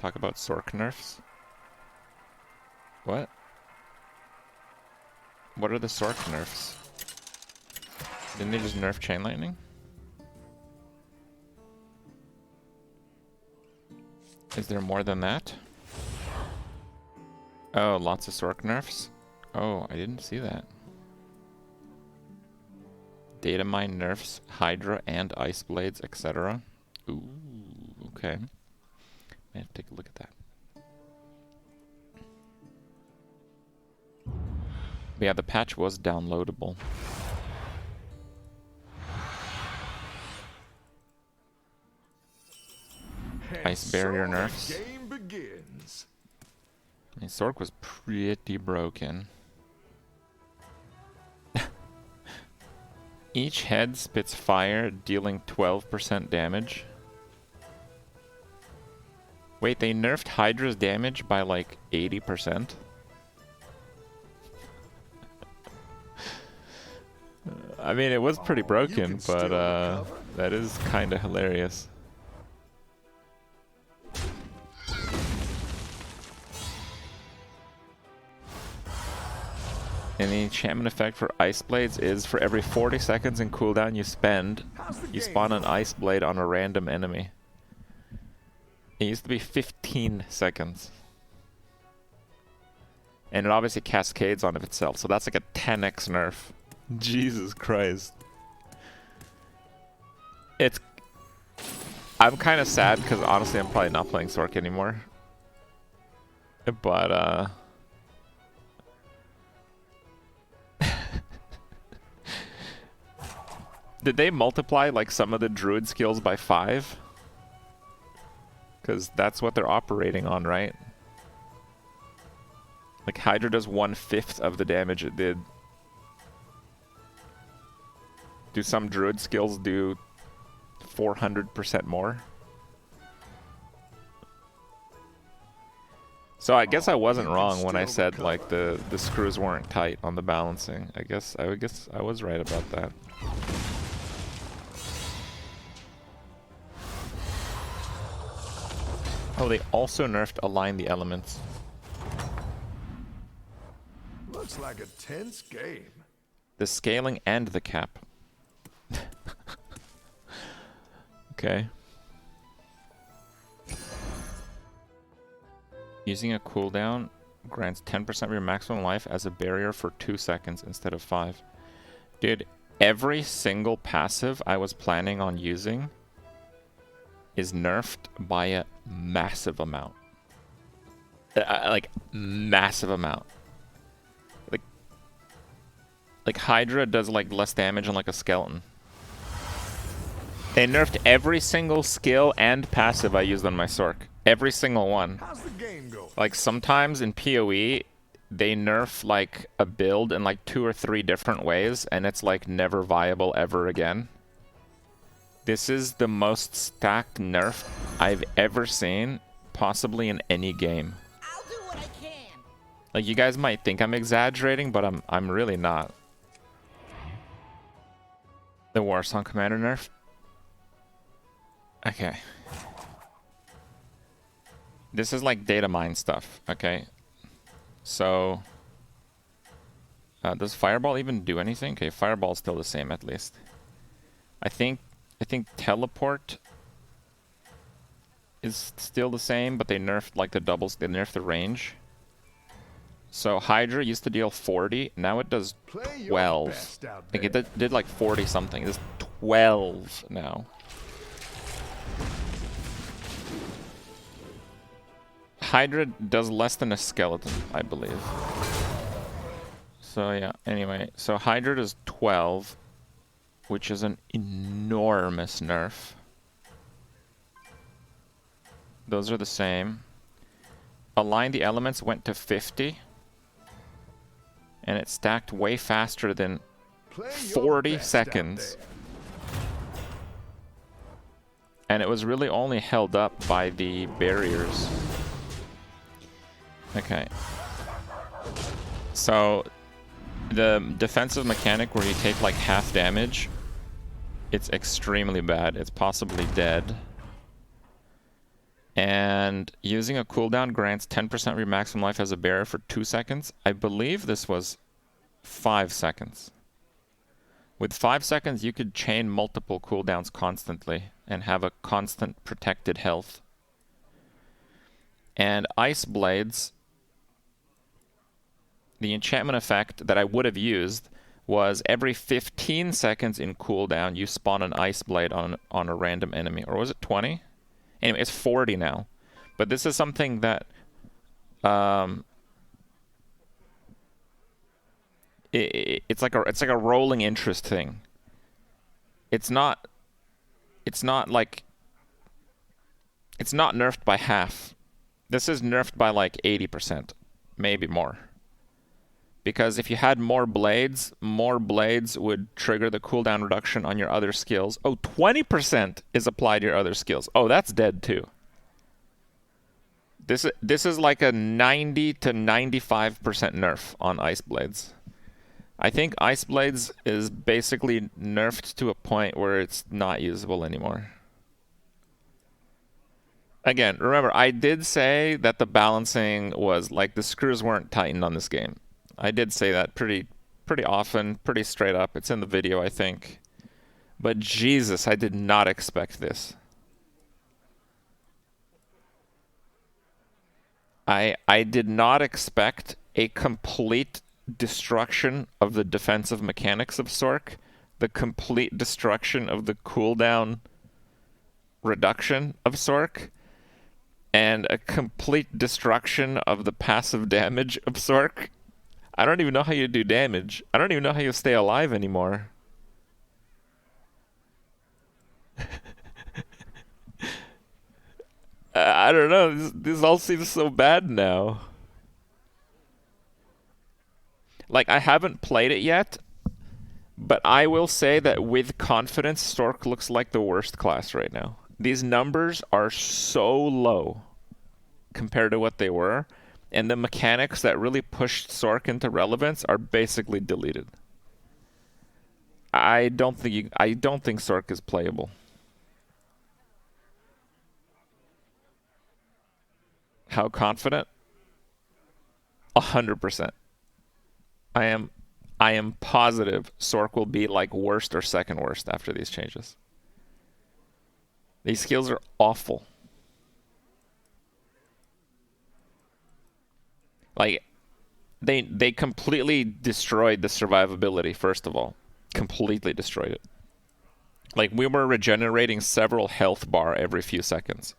Talk about Sorc nerfs. What? What are the Sorc nerfs? Didn't they just nerf chain lightning? Is there more than that? Oh, lots of Sorc nerfs? Oh, I didn't see that. Data mine nerfs, Hydra and Ice Blades, etc. Ooh, okay. I have to take a look at that. But yeah, the patch was downloadable. Ice barrier nerfs. Game begins. I mean, Sorc was pretty broken. Each head spits fire, dealing 12% damage. Wait, they nerfed Hydra's damage by like 80%? I mean, it was pretty broken, but that is kind of hilarious. And the enchantment effect for Ice Blades is for every 40 seconds in cooldown you spend, you spawn an Ice Blade on a random enemy. It used to be 15 seconds. And it obviously cascades on itself, so that's like a 10x nerf. Jesus Christ. I'm kind of sad because honestly I'm probably not playing Sorc anymore. But did they multiply like some of the Druid skills by 5? Because that's what they're operating on, right? Like Hydra does 1/5 of the damage it did. Do some Druid skills do 400% more? So I guess I wasn't wrong when I said like the screws weren't tight on the balancing. I guess I was right about that. Oh, they also nerfed Align the Elements. Looks like a tense game. The scaling and the cap. Okay. Using a cooldown grants 10% of your maximum life as a barrier for 2 seconds instead of 5. Dude, every single passive I was planning on using is nerfed by a massive amount. Like, massive amount. Like Hydra does like less damage on like a skeleton. They nerfed every single skill and passive I used on my Sorc. Every single one. How's the game go? Like sometimes in PoE, they nerf like a build in like 2 or 3 different ways, and it's like never viable ever again. This is the most stacked nerf I've ever seen, possibly in any game. I'll do what I can. Like you guys might think I'm exaggerating, but I'm really not. The War Song Commander nerf. Okay. This is like data mine stuff, okay? So does Fireball even do anything? Okay, Fireball's still the same at least. I think Teleport is still the same, but they nerfed like the doubles, they nerfed the range. So Hydra used to deal 40, now it does 12. Like it did like 40 something. It's 12 now. Hydra does less than a skeleton, I believe. So yeah, anyway. So Hydra does 12, which is an enormous nerf. Those are the same. Align the Elements went to 50. And it stacked way faster than 40 seconds. And it was really only held up by the barriers. Okay. So the defensive mechanic where you take like half damage, it's extremely bad. It's possibly dead. And using a cooldown grants 10% of your maximum life as a barrier for 2 seconds. I believe this was 5 seconds. With 5 seconds, you could chain multiple cooldowns constantly and have a constant protected health. And Ice Blades, the enchantment effect that I would have used was every 15 seconds in cooldown, you spawn an Ice Blade on a random enemy. Or was it 20? Anyway, it's 40 now. But this is something that it's like a rolling interest thing. It's not nerfed by half. This is nerfed by like 80%, maybe more. Because if you had more blades would trigger the cooldown reduction on your other skills. Oh, 20% is applied to your other skills. Oh, that's dead too. This is like a 90 to 95% nerf on Ice Blades. I think Ice Blades is basically nerfed to a point where it's not usable anymore. Again, remember, I did say that the balancing was like the screws weren't tightened on this game. I did say that pretty often, pretty straight up. It's in the video, I think. But Jesus, I did not expect this. I did not expect a complete destruction of the defensive mechanics of Sorc, the complete destruction of the cooldown reduction of Sorc, and a complete destruction of the passive damage of Sorc. I don't even know how you do damage. I don't even know how you stay alive anymore. I don't know. This all seems so bad now. Like, I haven't played it yet, but I will say that with confidence, Sorc looks like the worst class right now. These numbers are so low compared to what they were, and the mechanics that really pushed Sorc into relevance are basically deleted. I don't think Sorc is playable. How confident? 100%. I am positive Sorc will be like worst or second worst after these changes. These skills are awful. Like, they completely destroyed the survivability, first of all. Completely destroyed it. Like, we were regenerating several health bar every few seconds.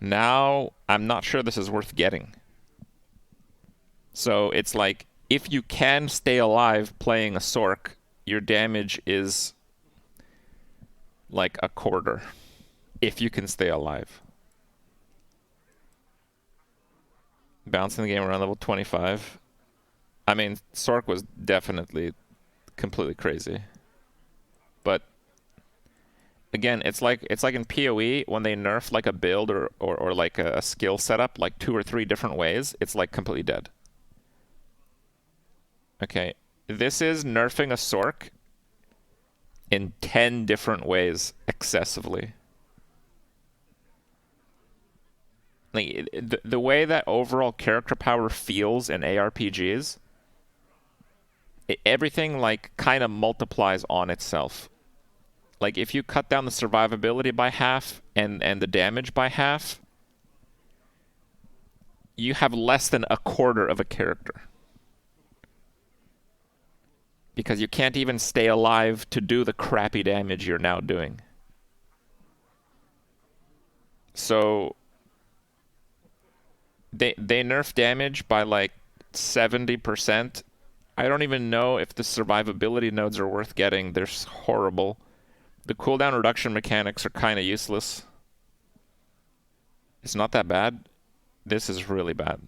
Now, I'm not sure this is worth getting. So, it's like, if you can stay alive playing a Sorc, your damage is like a quarter. If you can stay alive. Bouncing the game around level 25. I mean, Sorc was definitely completely crazy. But again, it's like in PoE when they nerf like a build or like a skill setup like 2 or 3 different ways, it's like completely dead. Okay, this is nerfing a Sorc in 10 different ways excessively. Like, the way that overall character power feels in ARPGs, everything like kind of multiplies on itself. Like, if you cut down the survivability by half and the damage by half, you have less than a quarter of a character. Because you can't even stay alive to do the crappy damage you're now doing. So they nerf damage by like 70%. I don't even know if the survivability nodes are worth getting. They're horrible. The cooldown reduction mechanics are kind of useless. It's not that bad. This is really bad.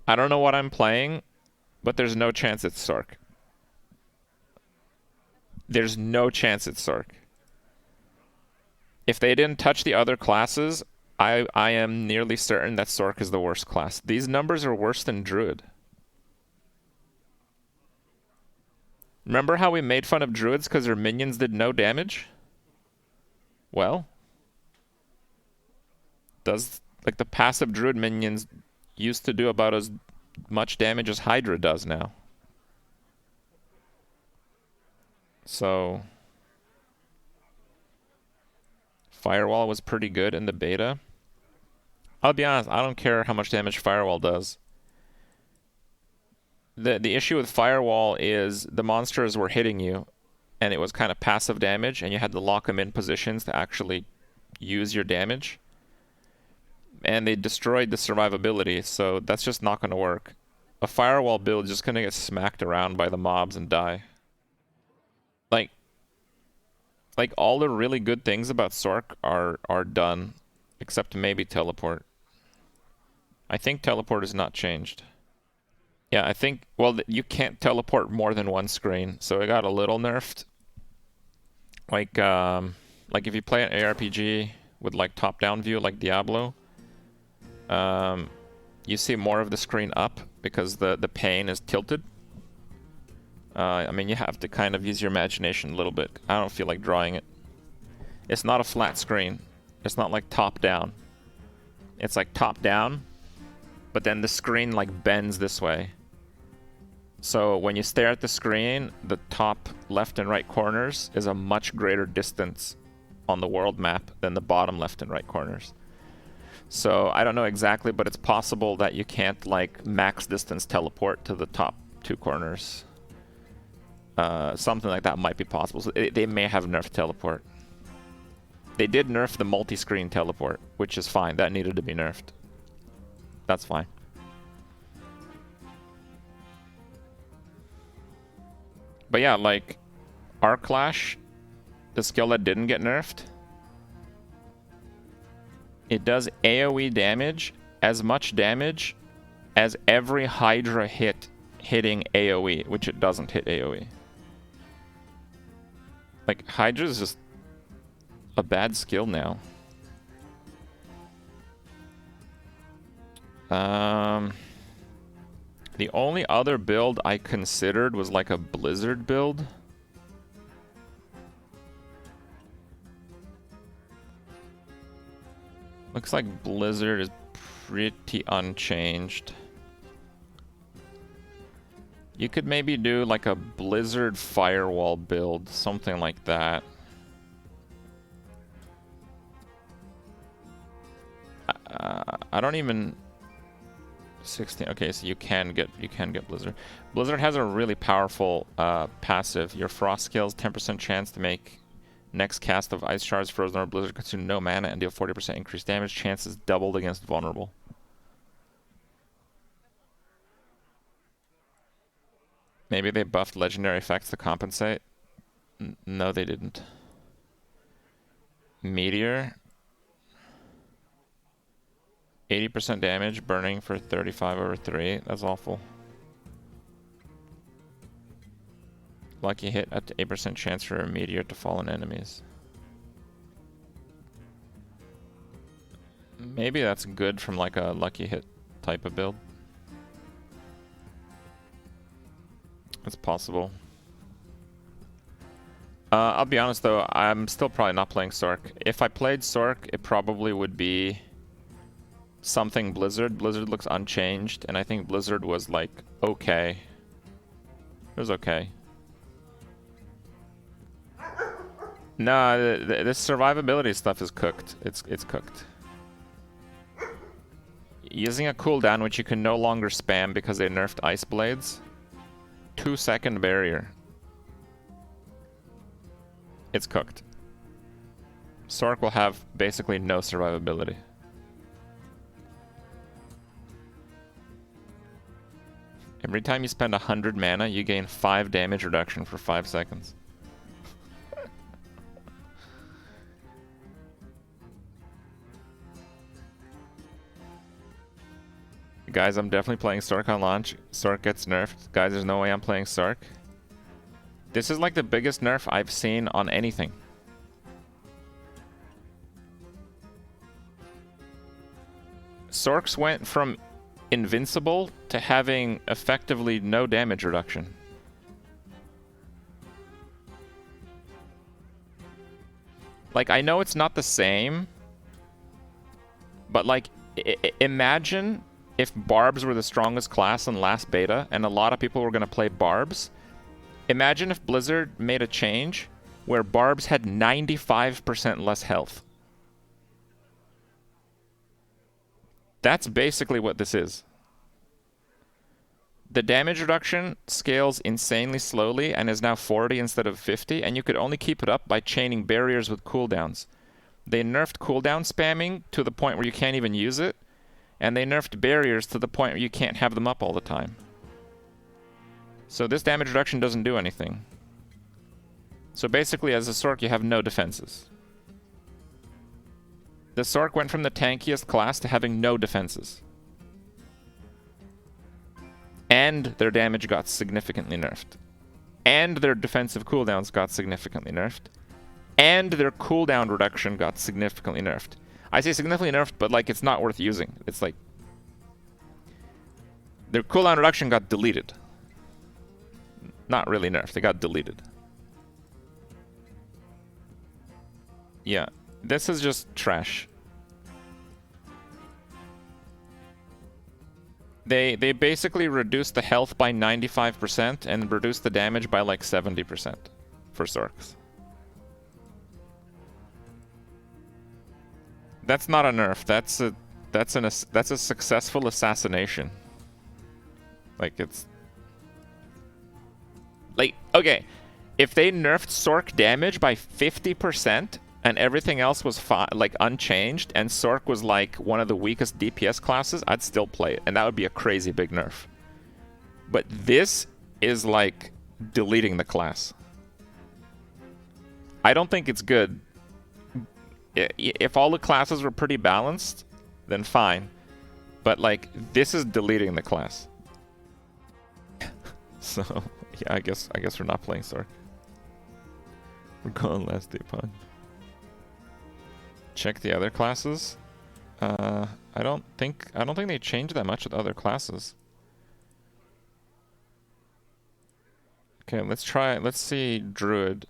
I don't know what I'm playing, but there's no chance it's Sorc. There's no chance it's Sorc. If they didn't touch the other classes, I am nearly certain that Sorc is the worst class. These numbers are worse than Druid. Remember how we made fun of Druids because their minions did no damage? Well, does like the passive Druid minions used to do about as much damage as Hydra does now. So Firewall was pretty good in the beta. I'll be honest, I don't care how much damage Firewall does. The issue with Firewall is the monsters were hitting you, and it was kind of passive damage, and you had to lock them in positions to actually use your damage. And they destroyed the survivability, so that's just not going to work. A Firewall build is just going to get smacked around by the mobs and die. Like all the really good things about Sorc are done, except maybe teleport. I think teleport is not changed. Yeah, I think, well, you can't teleport more than one screen, so it got a little nerfed. Like if you play an ARPG with like top-down view, like Diablo, you see more of the screen up because the pane is tilted. I mean, you have to kind of use your imagination a little bit. I don't feel like drawing it. It's not a flat screen. It's not like top-down. It's like top-down, but then the screen like bends this way. So when you stare at the screen, the top left and right corners is a much greater distance on the world map than the bottom left and right corners. So I don't know exactly, but it's possible that you can't like max distance teleport to the top two corners. Something like that might be possible. So they may have nerfed teleport. They did nerf the multi-screen teleport, which is fine. That needed to be nerfed. That's fine. But yeah, like Arclash, the skill that didn't get nerfed, it does AoE damage, as much damage as every Hydra hitting AoE, which it doesn't hit AoE. Like, Hydra is just a bad skill now. The only other build I considered was like a Blizzard build. Looks like Blizzard is pretty unchanged. You could maybe do like a Blizzard Firewall build, something like that. I don't even... 16. Okay, so you can get Blizzard. Blizzard has a really powerful passive. Your Frost skills 10% chance to make next cast of Ice Shards, Frozen, or Blizzard consume no mana and deal 40% increased damage. Chances doubled against vulnerable. Maybe they buffed legendary effects to compensate. No, they didn't. Meteor. 80% damage, burning for 35/3. That's awful. Lucky hit, up to 8% chance for a meteor to fall on enemies. Maybe that's good from like a lucky hit type of build. It's possible. I'll be honest though, I'm still probably not playing Sorc. If I played Sorc, it probably would be something Blizzard. Blizzard looks unchanged, and I think Blizzard was like okay. It was okay. No, this survivability stuff is cooked. It's cooked. Using a cooldown, which you can no longer spam because they nerfed Ice Blades. 2-second barrier. It's cooked. Sorc will have basically no survivability. Every time you spend 100 mana, you gain 5 damage reduction for 5 seconds. Guys, I'm definitely playing Sorc on launch. Sorc gets nerfed. Guys, there's no way I'm playing Sorc. This is like the biggest nerf I've seen on anything. Sorcs went from invincible to having effectively no damage reduction. Like, I know it's not the same, but like, imagine if barbs were the strongest class in last beta and a lot of people were going to play barbs. Imagine if Blizzard made a change where barbs had 95% less health. That's basically what this is. The damage reduction scales insanely slowly and is now 40 instead of 50, and you could only keep it up by chaining barriers with cooldowns. They nerfed cooldown spamming to the point where you can't even use it, and they nerfed barriers to the point where you can't have them up all the time. So this damage reduction doesn't do anything. So basically, as a Sorc, you have no defenses. The Sorc went from the tankiest class to having no defenses. And their damage got significantly nerfed. And their defensive cooldowns got significantly nerfed. And their cooldown reduction got significantly nerfed. I say significantly nerfed, but like it's not worth using. It's like their cooldown reduction got deleted. Not really nerfed, they got deleted. Yeah, this is just trash. They basically reduced the health by 95% and reduced the damage by like 70% for Sorcs. That's not a nerf. That's a successful assassination. Like it's like, okay, if they nerfed Sorc damage by 50% and everything else was like unchanged, and Sorc was like one of the weakest DPS classes, I'd still play it, and that would be a crazy big nerf. But this is like deleting the class. I don't think it's good. If all the classes were pretty balanced, then fine. But like, this is deleting the class. So yeah, I guess we're not playing Sorc. We're going last day pod. Check the other classes. I don't think they changed that much with other classes. Okay, let's see Druid.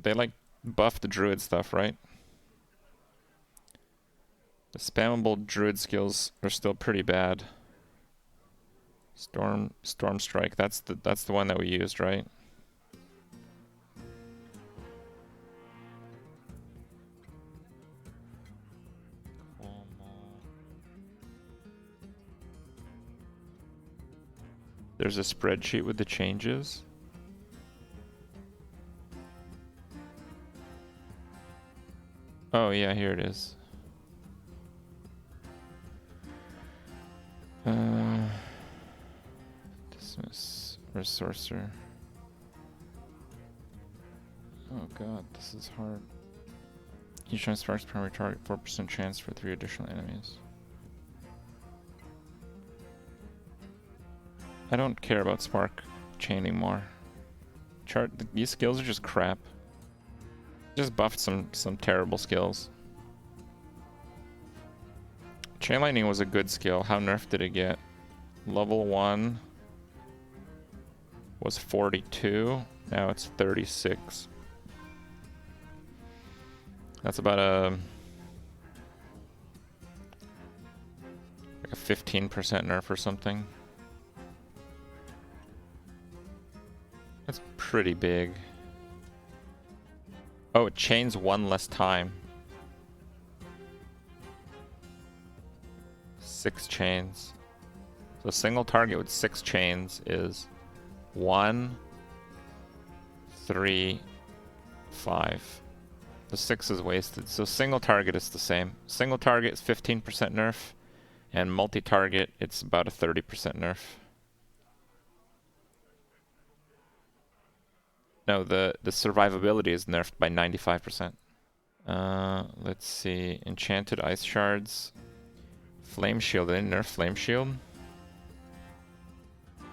They like buffed the Druid stuff, right? The spammable Druid skills are still pretty bad. Storm Strike, that's the one that we used, right? There's a spreadsheet with the changes. Oh yeah, here it is. Dismiss or sorcerer. Oh god, this is hard. Each time sparks primary target, 4% chance for 3 additional enemies. I don't care about spark chaining more. These skills are just crap. Just buffed some terrible skills. Chain lightning was a good skill. How nerfed did it get? Level 1 was 42. Now it's 36. That's about like a 15% nerf or something. That's pretty big. Oh, it chains 1 less time. 6 chains. So a single target with 6 chains is 1, 3, 5. The 6 is wasted. So single target is the same. Single target is 15% nerf, and multi-target it's about a 30% nerf. No, the survivability is nerfed by 95%. Let's see. Enchanted ice shards. Flame shield. They didn't nerf flame shield.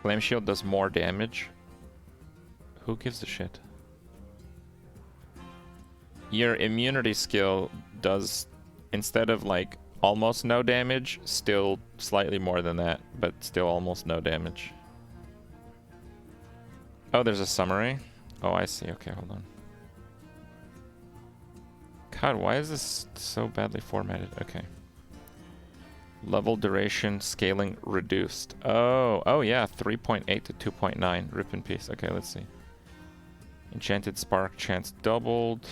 Flame shield does more damage. Who gives a shit? Your immunity skill does, instead of like almost no damage, still slightly more than that, but still almost no damage. Oh, there's a summary. Oh, I see. Okay, hold on. God, why is this so badly formatted? Okay. Level duration scaling reduced. Oh yeah, 3.8 to 2.9. Rip in peace. Okay, let's see. Enchanted Spark chance doubled.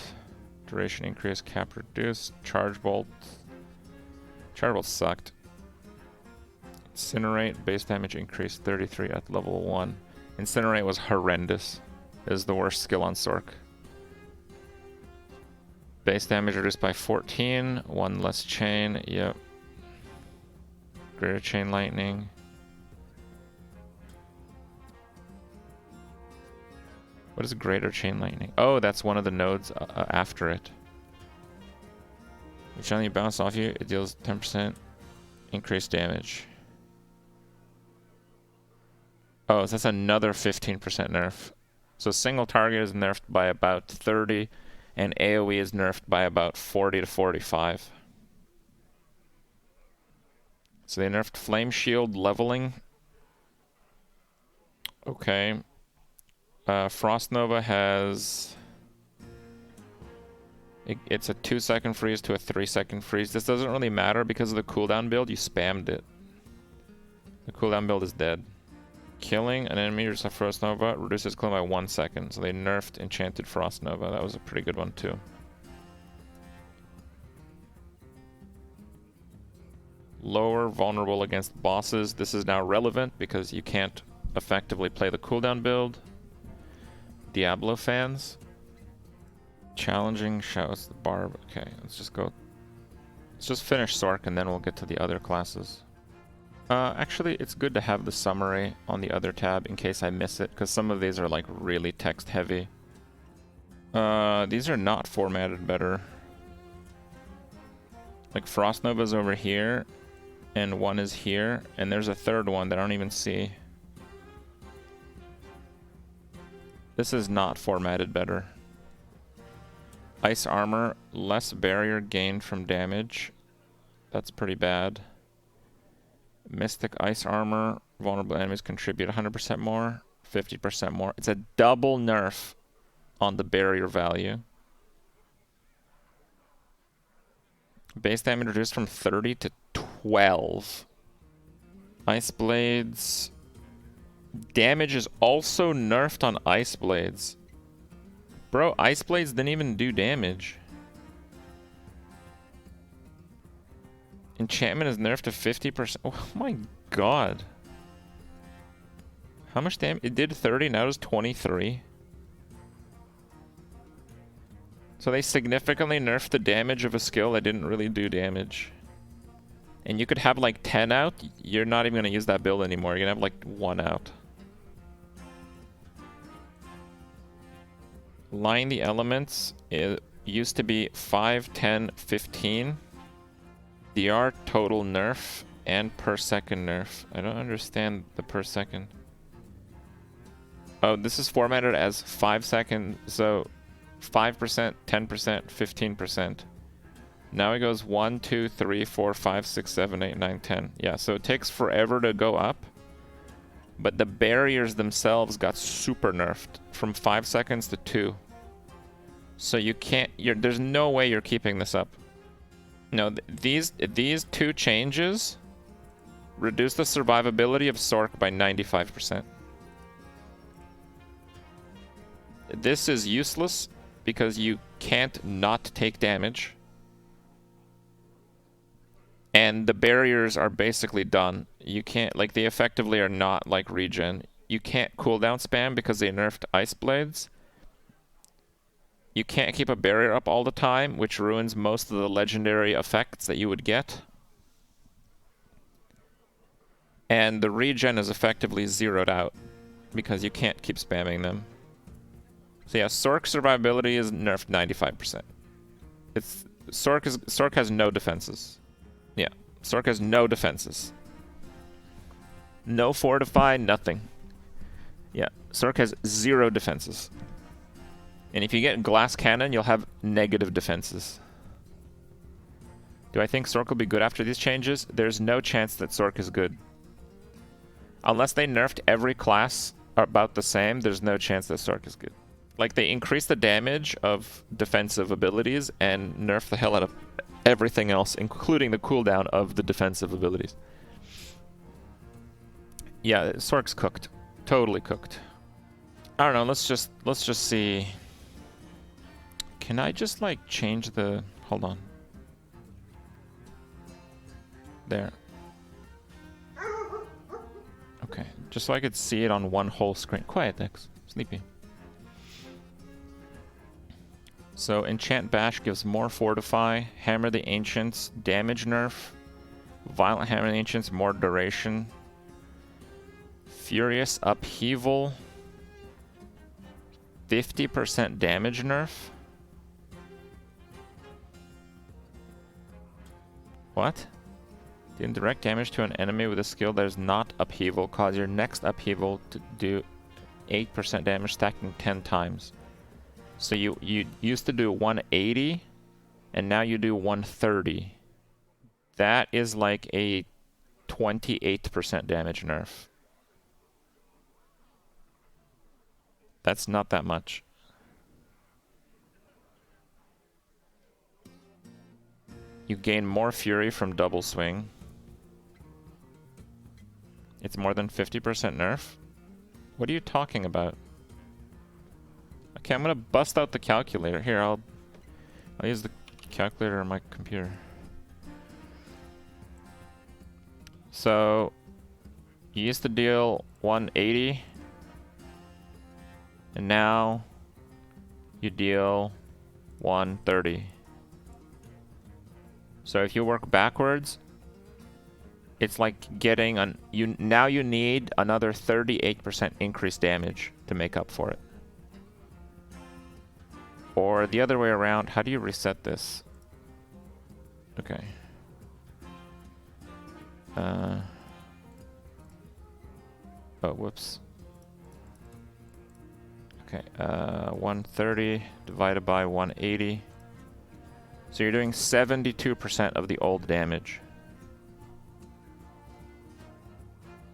Duration increased, cap reduced. Charge Bolt. Charge Bolt sucked. Incinerate, base damage increased 33 at level 1. Incinerate was horrendous. It is the worst skill on Sorc. Base damage reduced by 14. One less chain. Yep. Greater chain lightning. What is greater chain lightning? Oh, that's one of the nodes after it. Each time you bounce off you, it deals 10% increased damage. Oh, so that's another 15% nerf. So single target is nerfed by about 30, and AoE is nerfed by about 40 to 45. So they nerfed Flame Shield leveling. Okay. Frost Nova has... It's a 2-second freeze to a 3-second freeze. This doesn't really matter because of the cooldown build. You spammed it. The cooldown build is dead. Killing an enemy with a Frost Nova reduces cooldown by 1 second. So they nerfed Enchanted Frost Nova. That was a pretty good one too. Lower vulnerable against bosses. This is now relevant because you can't effectively play the cooldown build. Diablo fans. Challenging shouts the barb. Okay, let's just go. Let's just finish Sorc and then we'll get to the other classes. Actually, it's good to have the summary on the other tab in case I miss it, because some of these are like really text heavy. These are not formatted better. Like Frost Nova's over here, and one is here, and there's a third one that I don't even see. This is not formatted better. Ice armor, less barrier gained from damage. That's pretty bad. Mystic ice armor, vulnerable enemies contribute 100% more, 50% more. It's a double nerf on the barrier value. Base damage reduced from 30 to 12. Ice blades. Damage is also nerfed on ice blades. Bro, ice blades didn't even do damage. Enchantment is nerfed to 50%. Oh my god. How much damage? It did 30, now it's 23. So they significantly nerfed the damage of a skill that didn't really do damage. And you could have like 10 out, you're not even going to use that build anymore. You're going to have like 1 out. Line the elements. It used to be 5, 10, 15. DR total nerf and per second nerf. I don't understand the per second. Oh, this is formatted as 5 seconds. So 5%, 10%, 15%. Now it goes 1, 2, 3, 4, 5, 6, 7, 8, 9, 10. Yeah, so it takes forever to go up. But the barriers themselves got super nerfed from 5 seconds to 2. So you can't, there's no way you're keeping this up. No, these two changes reduce the survivability of Sorc by 95%. This is useless because you can't not take damage. And the barriers are basically done. You can't, like, they effectively are not like regen. You can't cooldown spam because they nerfed ice blades. You can't keep a barrier up all the time, which ruins most of the legendary effects that you would get. And the regen is effectively zeroed out because you can't keep spamming them. So yeah, Sorc survivability is nerfed 95%. Sorc has no defenses. Yeah, Sorc has no defenses. No fortify, nothing. Yeah, Sorc has 0 defenses. And if you get glass cannon, you'll have negative defenses. Do I think Sorc will be good after these changes? There's no chance that Sorc is good. Unless they nerfed every class about the same, there's no chance that Sorc is good. Like, they increase the damage of defensive abilities and nerf the hell out of everything else, including the cooldown of the defensive abilities. Yeah, Sorc's cooked. Totally cooked. I don't know, let's just see. Can I just like change the... Hold on. There. Okay, just so I could see it on one whole screen. Quiet, Dex. Sleepy. So Enchant Bash gives more Fortify. Hammer the Ancients, damage nerf. Violent Hammer the Ancients, more duration. Furious Upheaval, 50% damage nerf. What? Dealing direct damage to an enemy with a skill that is not upheaval. Cause your next upheaval to do 8% damage, stacking 10 times. So you used to do 180, and now you do 130. That is like a 28% damage nerf. That's not that much. You gain more fury from double swing. It's more than 50% nerf? What are you talking about? Okay, I'm gonna bust out the calculator. Here, I'll use the calculator on my computer. So, you used to deal 180. And now you deal 130. So if you work backwards, it's like getting now you need another 38% increased damage to make up for it. Or the other way around, how do you reset this? Okay. Oh, whoops. Okay, 130 divided by 180. So you're doing 72% of the old damage.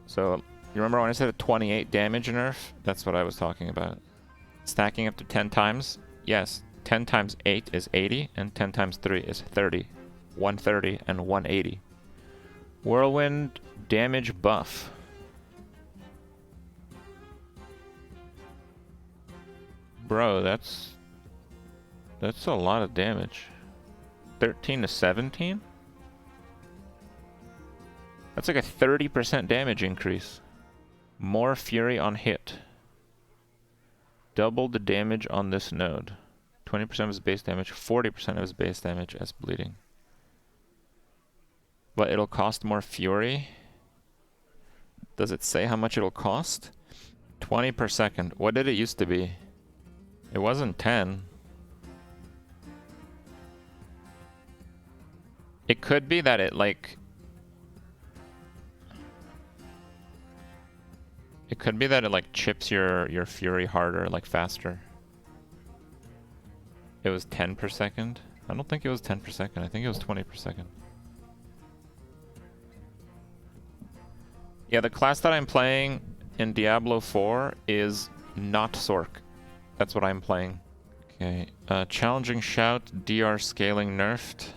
So, you remember when I said a 28 damage nerf? That's what I was talking about. Stacking up to 10 times? Yes, 10 times 8 is 80, and 10 times 3 is 30. 130 and 180. Whirlwind damage buff. Bro, that's a lot of damage. 13 to 17? That's like a 30% damage increase. More fury on hit. Double the damage on this node. 20% of his base damage, 40% of his base damage as bleeding. But it'll cost more fury. Does it say how much it'll cost? 20 per second. What did it used to be? It wasn't 10. It could be that it like... It could be that it like chips your fury harder, like faster. It was 10 per second? I don't think it was 10 per second. I think it was 20 per second. Yeah, the class that I'm playing in Diablo 4 is not Sorc. That's what I'm playing. Okay, challenging shout, DR scaling nerfed.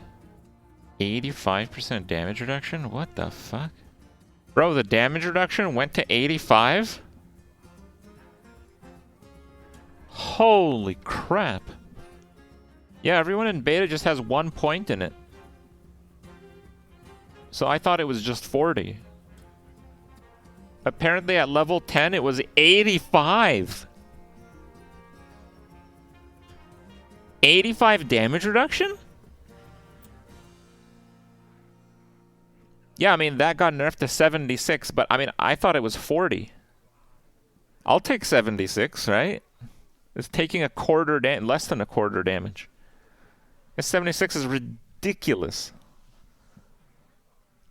85% damage reduction? What the fuck? Bro, the damage reduction went to 85? Holy crap. Yeah, everyone in beta just has 1 point in it. So I thought it was just 40. Apparently at level 10 it was 85. 85 damage reduction? Yeah, I mean, that got nerfed to 76, but I mean, I thought it was 40. I'll take 76, right? It's taking a quarter, less than a quarter damage. 76 is ridiculous.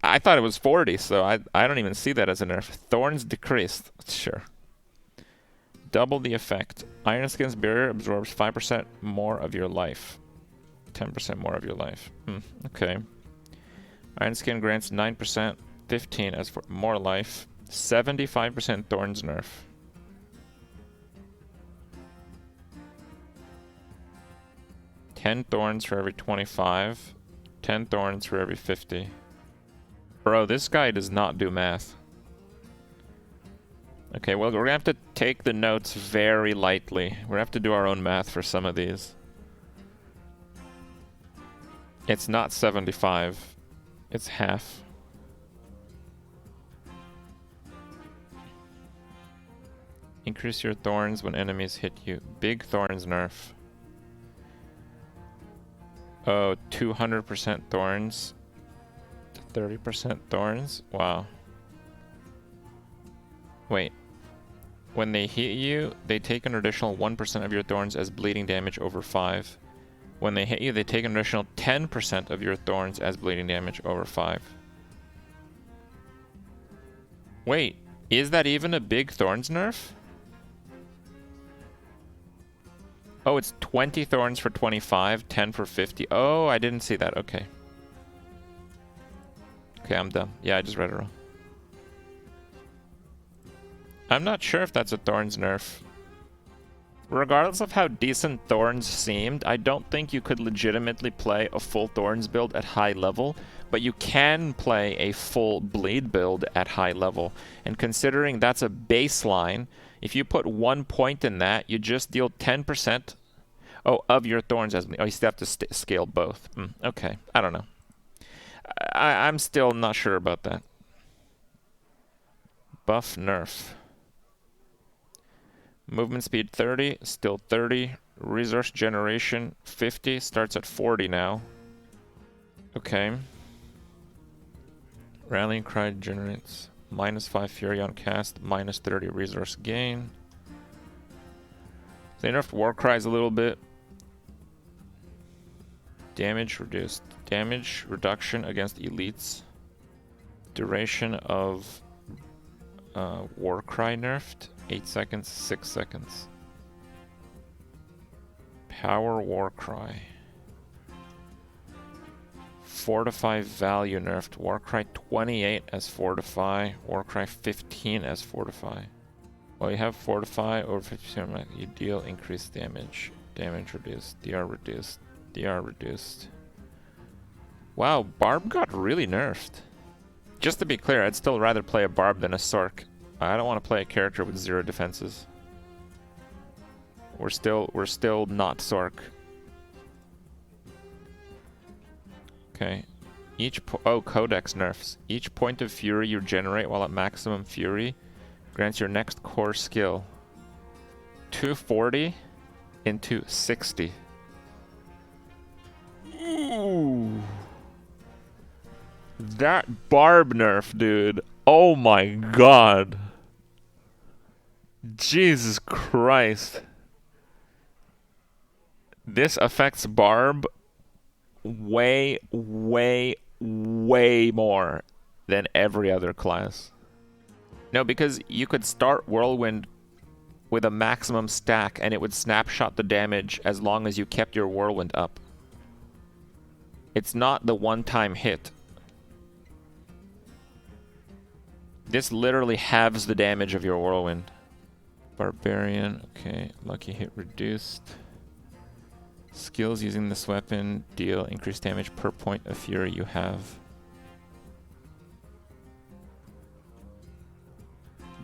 I thought it was 40, so I don't even see that as a nerf. Thorns decreased. Sure. Double the effect. Iron Skin's barrier absorbs 5% more of your life. 10% more of your life. Okay. Iron Skin grants 9%, 15 as for more life. 75% Thorns nerf. 10 thorns for every 25. 10 thorns for every 50. Bro, this guy does not do math. Okay, well, we're gonna have to take the notes very lightly. We're gonna have to do our own math for some of these. It's not 75. It's half. Increase your thorns when enemies hit you. Big thorns nerf. Oh, 200% thorns. 30% thorns? Wow. Wait. When they hit you, they take an additional 1% of your thorns as bleeding damage over 5. When they hit you, they take an additional 10% of your thorns as bleeding damage over 5. Wait, is that even a big thorns nerf? Oh, it's 20 thorns for 25, 10 for 50. Oh, I didn't see that. Okay. Okay, I'm done. Yeah, I just read it wrong. I'm not sure if that's a thorns nerf. Regardless of how decent thorns seemed, I don't think you could legitimately play a full thorns build at high level, but you can play a full bleed build at high level. And considering that's a baseline, if you put 1 point in that, you just deal 10% of your thorns as bleed. Oh, you still have to scale both. Okay, I don't know. I'm still not sure about that. Buff nerf. Movement speed 30, still 30. Resource generation 50, starts at 40 now. Okay. Rallying Cry generates -5 Fury on cast, -30 resource gain. They nerfed War Cries a little bit. Damage reduced. Damage reduction against elites. Duration of War Cry nerfed. 8 seconds, 6 seconds. Power War Cry. Fortify value nerfed. War Cry 28 as Fortify. War Cry 15 as Fortify. Well, you have Fortify over 50%. You deal increased damage. Damage reduced. DR reduced. DR reduced. Wow, Barb got really nerfed. Just to be clear, I'd still rather play a Barb than a Sorc. I don't want to play a character with 0 defenses. We're still not Sorc. Okay. Codex nerfs. Each point of fury you generate while at maximum fury grants your next core skill 240 into 60. Ooh. That Barb nerf, dude. Oh my god. Jesus Christ. This affects Barb way, way, way more than every other class. No, because you could start Whirlwind with a maximum stack and it would snapshot the damage as long as you kept your Whirlwind up. It's not the one-time hit. This literally halves the damage of your Whirlwind. Barbarian, okay, lucky hit reduced. Skills using this weapon deal increased damage per point of fury you have.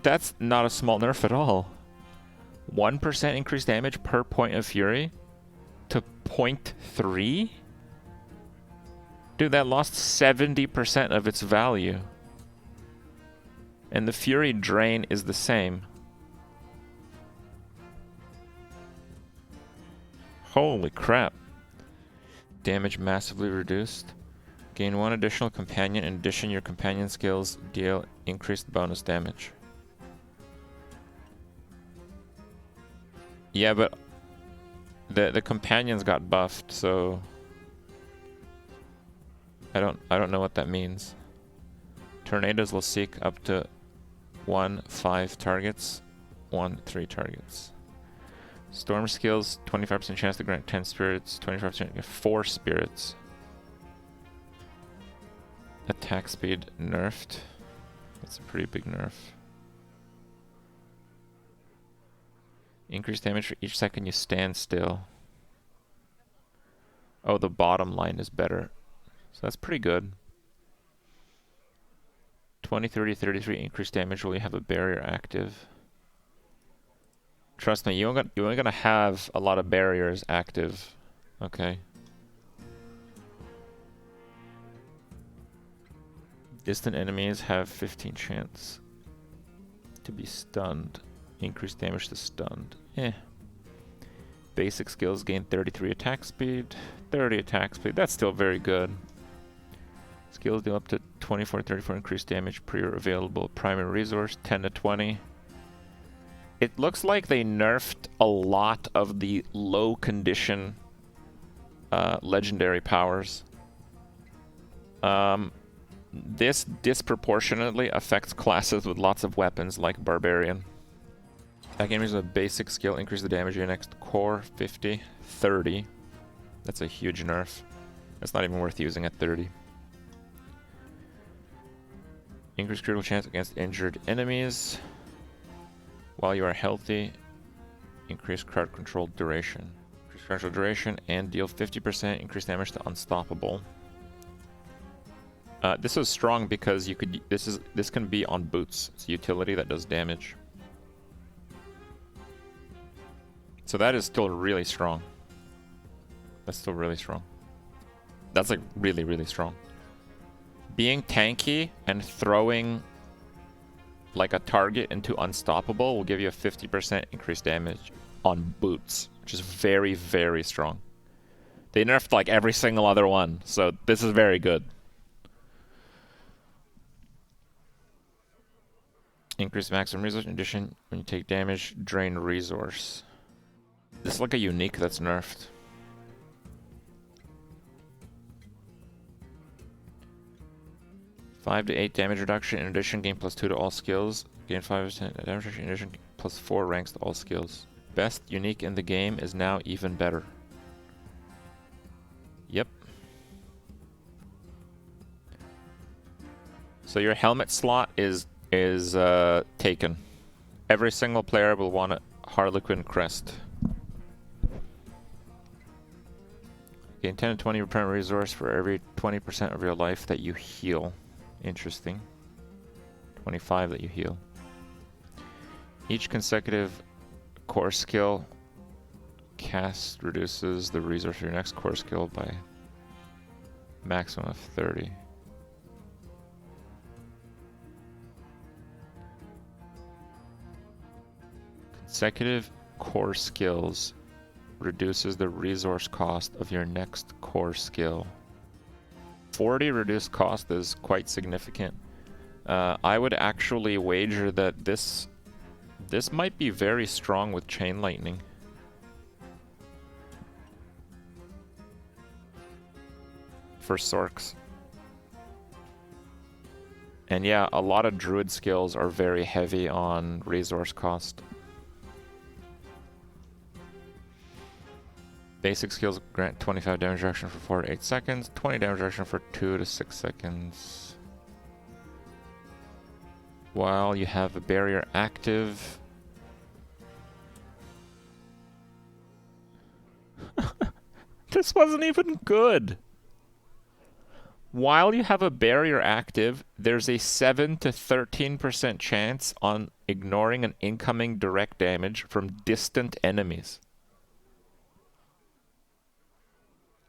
That's not a small nerf at all. 1% increased damage per point of fury to 0.3? Dude, that lost 70% of its value. And the fury drain is the same. Holy crap. Damage massively reduced. Gain 1 additional companion. In addition, your companion skills deal increased bonus damage. Yeah, but the companions got buffed, so I don't know what that means. Tornadoes will seek up to 1/5 targets, 1/3 targets. Storm skills, 25% chance to grant 10 spirits, 25% get 4 spirits. Attack speed nerfed. That's a pretty big nerf. Increased damage for each second you stand still. Oh, the bottom line is better. So that's pretty good. 20, 30, 33 increased damage while you have a barrier active. Trust me, you're only gonna have a lot of barriers active. Okay. Distant enemies have 15 chance to be stunned. Increased damage to stunned. Eh. Basic skills gain 33 attack speed, 30 attack speed. That's still very good. Skills deal up to 24, 34 increased damage per your available primary resource, 10 to 20. It looks like they nerfed a lot of the low condition legendary powers. This disproportionately affects classes with lots of weapons like Barbarian. Attack enemies with a basic skill increase the damage of your next core 50, 30. That's a huge nerf. That's not even worth using at 30. Increase critical chance against injured enemies. While you are healthy, increase crowd control duration. Increase crowd control duration and deal 50% increased damage to unstoppable. This is strong because you could. This can be on boots. It's a utility that does damage. So that is still really strong. That's still really strong. That's like really, really strong. Being tanky and throwing like a target into unstoppable will give you a 50% increased damage on boots, which is very, very strong. They nerfed like every single other one, so this is very good. Increase maximum resource. In addition, when you take damage, drain resource. This is like a unique that's nerfed. Five to 8 damage reduction. In addition, gain +2 to all skills. Gain 5% damage reduction. In addition, +4 ranks to all skills. Best unique in the game is now even better. Yep. So your helmet slot is taken. Every single player will want a Harlequin crest. Gain 10 to 20 return resource for every 20% of your life that you heal. Interesting. 25 that you heal. Each consecutive core skill cast reduces the resource for your next core skill by maximum of 30. Consecutive core skills reduces the resource cost of your next core skill. 40 reduced cost is quite significant. I would actually wager that this might be very strong with Chain Lightning. For Sorcs. And yeah, a lot of Druid skills are very heavy on resource cost. Basic skills grant 25 damage reduction for 4 to 8 seconds, 20 damage reduction for 2 to 6 seconds. While you have a barrier active. This wasn't even good. While you have a barrier active, there's a 7 to 13% chance on ignoring an incoming direct damage from distant enemies.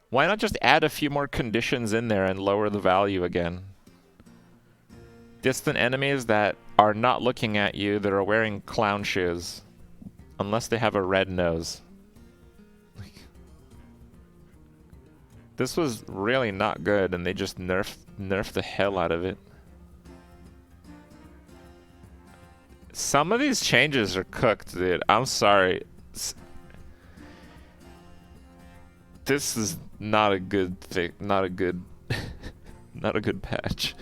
Why not just add a few more conditions in there and lower the value again? Distant enemies that are not looking at you, that are wearing clown shoes. Unless they have a red nose. This was really not good, and they just nerfed the hell out of it. Some of these changes are cooked, dude. I'm sorry. This is not a good thing. Not a good patch.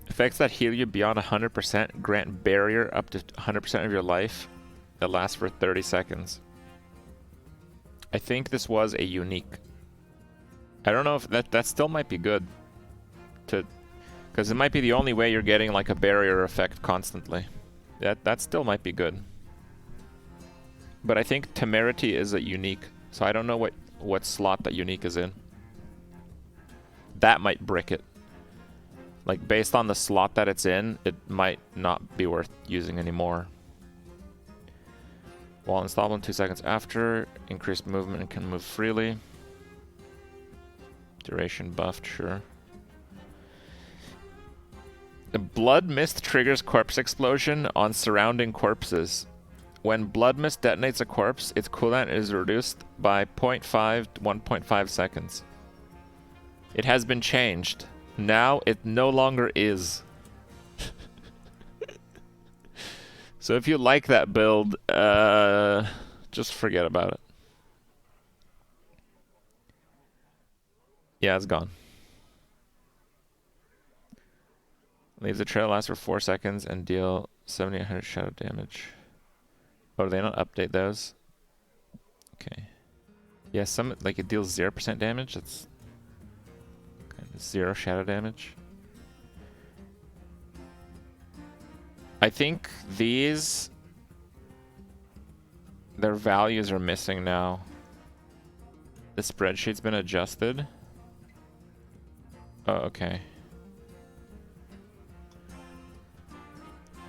Effects that heal you beyond 100% grant barrier up to 100% of your life that lasts for 30 seconds. I think this was a unique. I don't know if that still might be good. Because it might be the only way you're getting like a barrier effect constantly. That still might be good. But I think Temerity is a unique, so I don't know what slot that unique is in. That might brick it. Like, based on the slot that it's in, it might not be worth using anymore. While installable in 2 seconds after, increased movement and can move freely. Duration buffed, sure. The Blood Mist triggers corpse explosion on surrounding corpses. When Blood Mist detonates a corpse, its cooldown is reduced by 0.5 to 1.5 seconds. It has been changed. Now it no longer is. So if you like that build, just forget about it. Yeah, it's gone. Leaves the trail lasts for 4 seconds and deal 7800 shadow damage. Oh, do they not update those? Okay. Yeah, some, like, it deals 0% damage. That's kind of 0 shadow damage. I think these, their values are missing now. The spreadsheet's been adjusted. Oh, okay.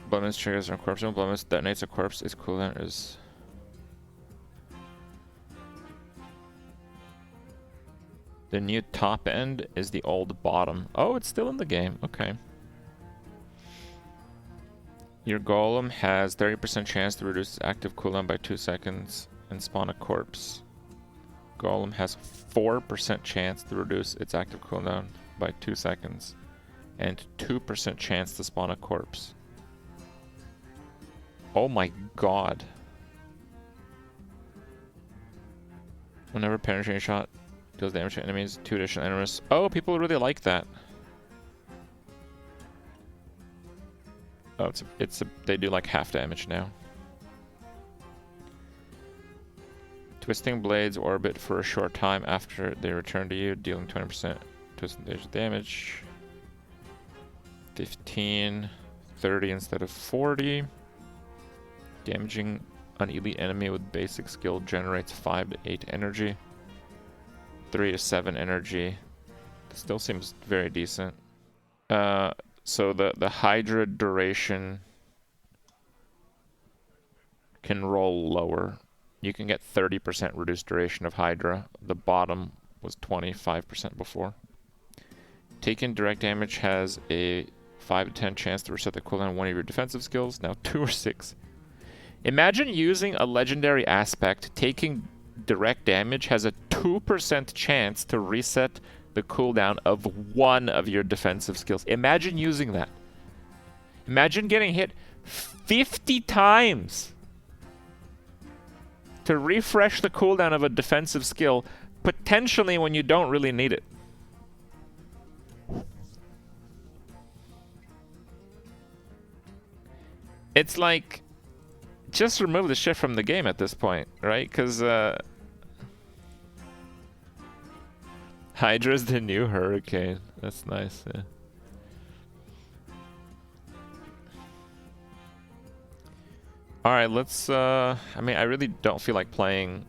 Blood Mist triggers on corpse. When Blood Mist detonates a corpse, its cooldown is... The new top end is the old bottom. Oh, it's still in the game. Okay. Your golem has 30% chance to reduce its active cooldown by 2 seconds and spawn a corpse. Golem has 4% chance to reduce its active cooldown by 2 seconds and 2% chance to spawn a corpse. Oh my god. Whenever penetrating shot deals damage to enemies, 2 additional enemies. Oh, people really like that. Oh, they do like half damage now. Twisting blades orbit for a short time after they return to you, dealing 20% twisting damage. 15, 30 instead of 40. Damaging an elite enemy with basic skill generates 5 to 8 energy. 3 to 7 energy. Still seems very decent. So the Hydra duration can roll lower. You can get 30% reduced duration of Hydra. The bottom was 25% before. Taking direct damage has a 5 to 10 chance to reset the cooldown of one of your defensive skills. Now 2 or 6. Imagine using a legendary aspect. Taking direct damage has a 2% chance to reset the cooldown of one of your defensive skills. Imagine using that. Imagine getting hit 50 times to refresh the cooldown of a defensive skill, potentially when you don't really need it. It's like, just remove the shit from the game at this point, right? Because Hydra's the new hurricane. That's nice. Yeah. All right, let's. I mean, I really don't feel like playing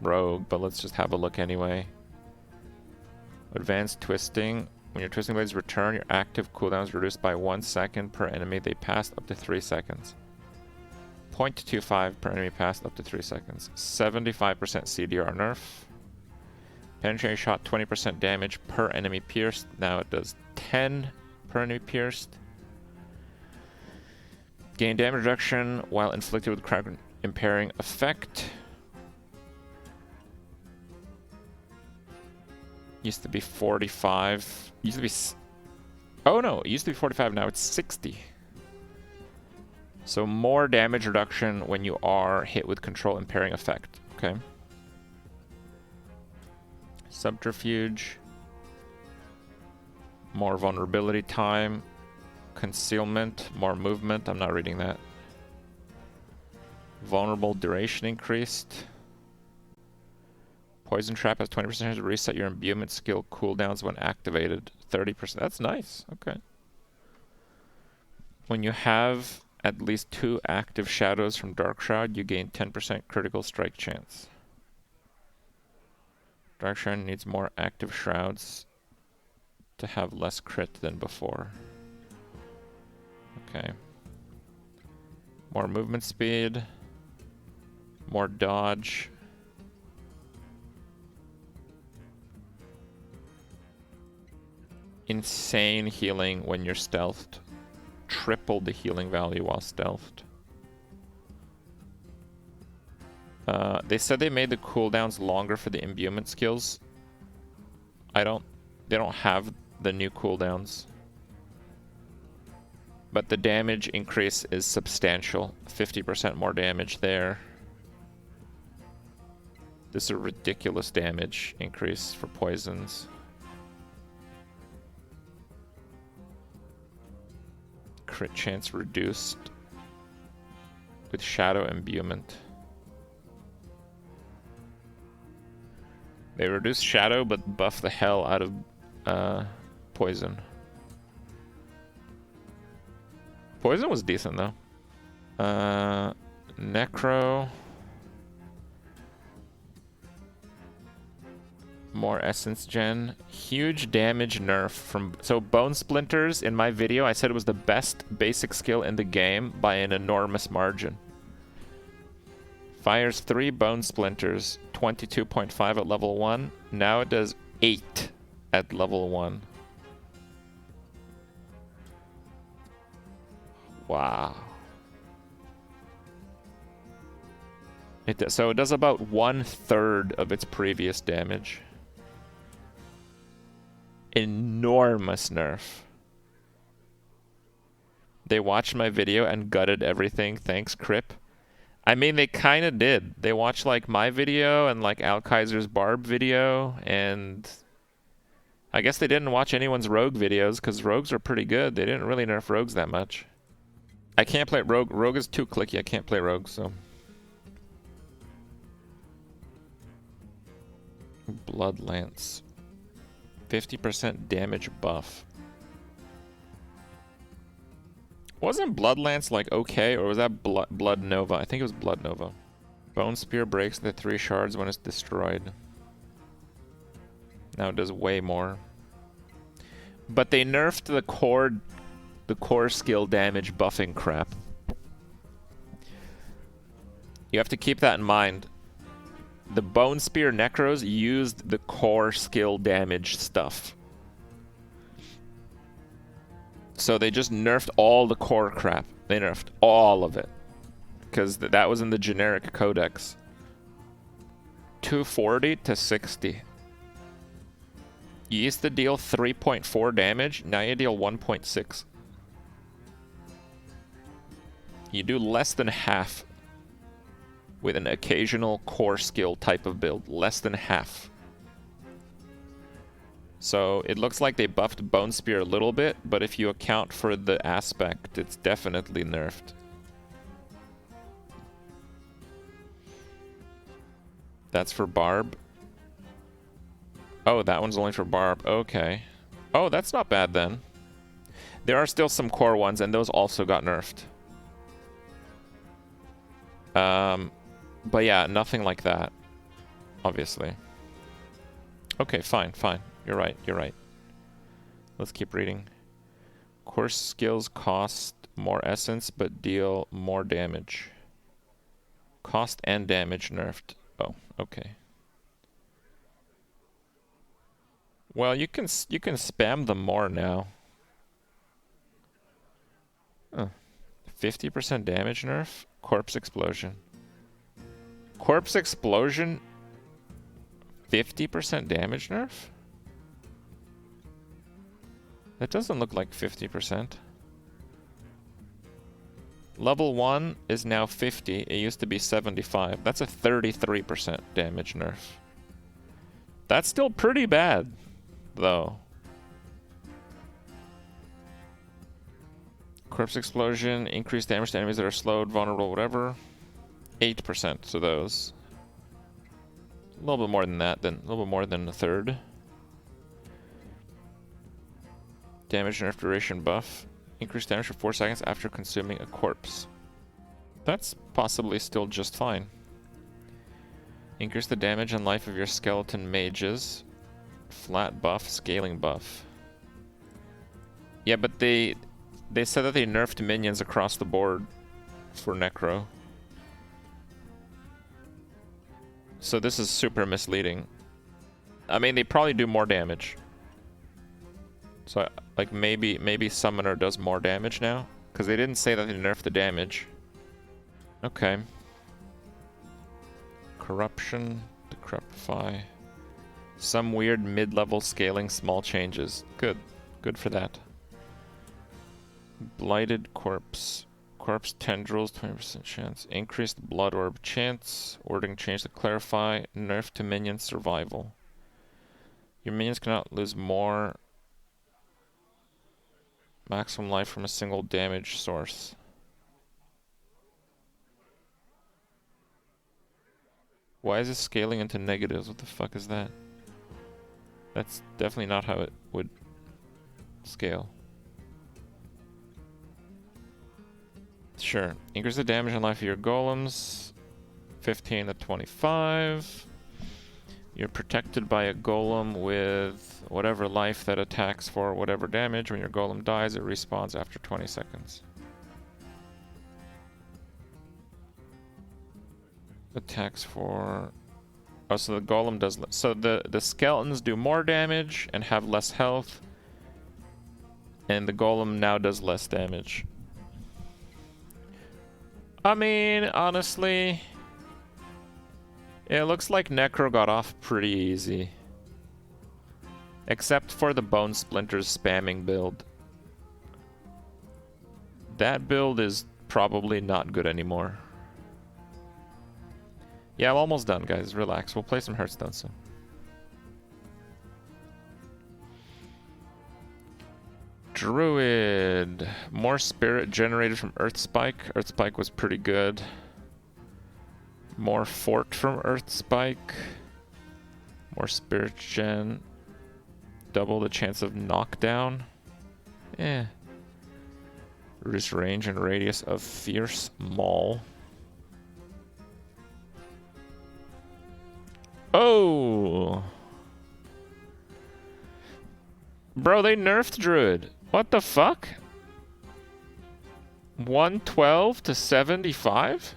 Rogue, but let's just have a look anyway. Advanced twisting. When your twisting blades return, your active cooldown is reduced by 1 second per enemy they passed up to 3 seconds. 0.25 per enemy passed up to 3 seconds. 75% CDR nerf. Penetrating shot 20% damage per enemy pierced. Now it does 10 per enemy pierced. Gain damage reduction while inflicted with crowd impairing effect. Used to be 45. Used to be... Oh no, it used to be 45, now it's 60. So more damage reduction when you are hit with control impairing effect. Okay. Subterfuge. More vulnerability time. Concealment. More movement. I'm not reading that. Vulnerable duration increased. Poison Trap has 20% chance to reset your imbuement skill cooldowns when activated. 30%. That's nice. Okay. When you have at least 2 active shadows from Dark Shroud, you gain 10% critical strike chance. Dark Shroud needs more active shrouds to have less crit than before. Okay. More movement speed. More dodge. Insane healing when you're stealthed. Triple the healing value while stealthed. They said they made the cooldowns longer for the imbuement skills. They don't have the new cooldowns. But the damage increase is substantial. 50% more damage there. This is a ridiculous damage increase for poisons. Crit chance reduced with shadow imbuement. They reduce shadow but buff the hell out of poison. Poison was decent though. Necro. More essence gen. Huge damage nerf from... So bone splinters, in my video, I said it was the best basic skill in the game by an enormous margin. Fires 3 bone splinters, 22.5 at level 1. Now it does 8 at level 1. Wow. So it does about 1/3 of its previous damage. Enormous nerf. They watched my video and gutted everything. Thanks, Kripp. I mean, they kind of did. They watched like my video and like Al Kaiser's Barb video, and I guess they didn't watch anyone's rogue videos because rogues are pretty good. They didn't really nerf rogues that much. I can't play rogue. Rogue is too clicky. I can't play rogue, so. Blood Lance. 50% damage buff. Wasn't Blood Lance like okay, or was that Blood Nova? I think it was Blood Nova. Bone Spear breaks the 3 shards when it's destroyed. Now it does way more. But they nerfed the core skill damage buffing crap. You have to keep that in mind. The Bone Spear Necros used the core skill damage stuff. So they just nerfed all the core crap. They nerfed all of it. Because that was in the generic codex. 240 to 60. You used to deal 3.4 damage, now you deal 1.6. You do less than half with an occasional core skill type of build. Less than half. So it looks like they buffed Bone Spear a little bit, but if you account for the aspect, it's definitely nerfed. That's for Barb. Oh, that one's only for Barb. Okay. Oh, that's not bad then. There are still some core ones, and those also got nerfed. But yeah, nothing like that, obviously. Okay, fine, fine. You're right, you're right. Let's keep reading. Core skills cost more essence, but deal more damage. Cost and damage nerfed. Oh, okay. Well, you can spam them more now. 50% damage nerf? Corpse Explosion. Corpse Explosion? 50% damage nerf? That doesn't look like 50%. Level 1 is now 50. It used to be 75. That's a 33% damage nerf. That's still pretty bad, though. Corpse Explosion, increased damage to enemies that are slowed, vulnerable, whatever. 8% to those. A little bit more than that, then a little bit more than a third. Damage nerf duration buff. Increase damage for 4 seconds after consuming a corpse. That's possibly still just fine. Increase the damage and life of your skeleton mages. Flat buff, scaling buff. Yeah, but they said that they nerfed minions across the board for necro. So this is super misleading. I mean, they probably do more damage. So, like, maybe Summoner does more damage now? Because they didn't say that they nerfed the damage. Okay. Corruption, Decrepify. Some weird mid-level scaling, small changes. Good. Good for that. Blighted Corpse. Corpse Tendrils, 20% chance. Increased Blood Orb chance. Ordering change to clarify. Nerf to minion survival. Your minions cannot lose more maximum life from a single damage source. Why is this scaling into negatives? What the fuck is that? That's definitely not how it would scale. Sure. Increase the damage and life of your golems. 15 to 25. You're protected by a golem with whatever life that attacks for whatever damage. When your golem dies, it respawns after 20 seconds. Attacks for... Oh, so the golem does... So the skeletons do more damage and have less health. And the golem now does less damage. I mean, honestly... It looks like Necro got off pretty easy. Except for the Bone Splinters spamming build. That build is probably not good anymore. Yeah, I'm almost done, guys. Relax. We'll play some Hearthstone soon. Druid. More spirit generated from Earth Spike. Earth Spike was pretty good. More fort from Earth Spike. More spirit gen. Double the chance of knockdown. Eh. Reduce range and radius of Fierce Maul. Oh! Bro, they nerfed Druid. What the fuck? 112 to 75?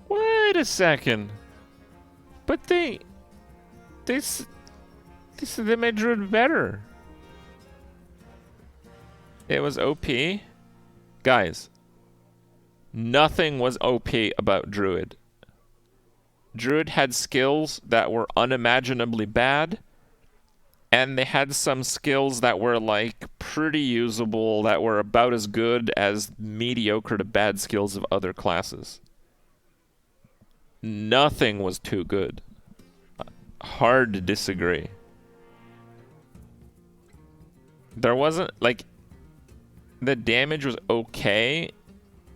Wait a second. But they said they made Druid better. It was OP. Guys, nothing was OP about Druid. Druid had skills that were unimaginably bad, and they had some skills that were like pretty usable, that were about as good as mediocre to bad skills of other classes. Nothing was too good. Hard to disagree. There wasn't, like, the damage was okay,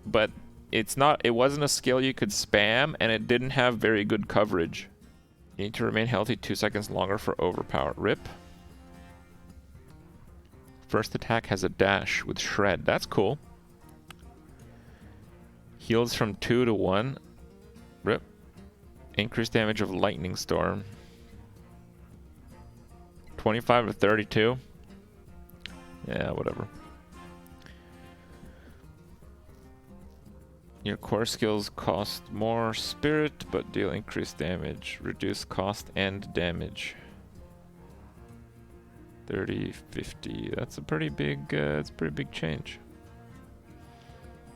but it wasn't a skill you could spam, and it didn't have very good coverage. You need to remain healthy 2 seconds longer for overpower. Rip. First attack has a dash with shred. That's cool. Heals from 2 to 1. Rip. Increased damage of lightning storm. 25 to 32. Yeah, whatever. Your core skills cost more spirit, but deal increased damage. Reduce cost and damage. 30, 50. That's a pretty big change.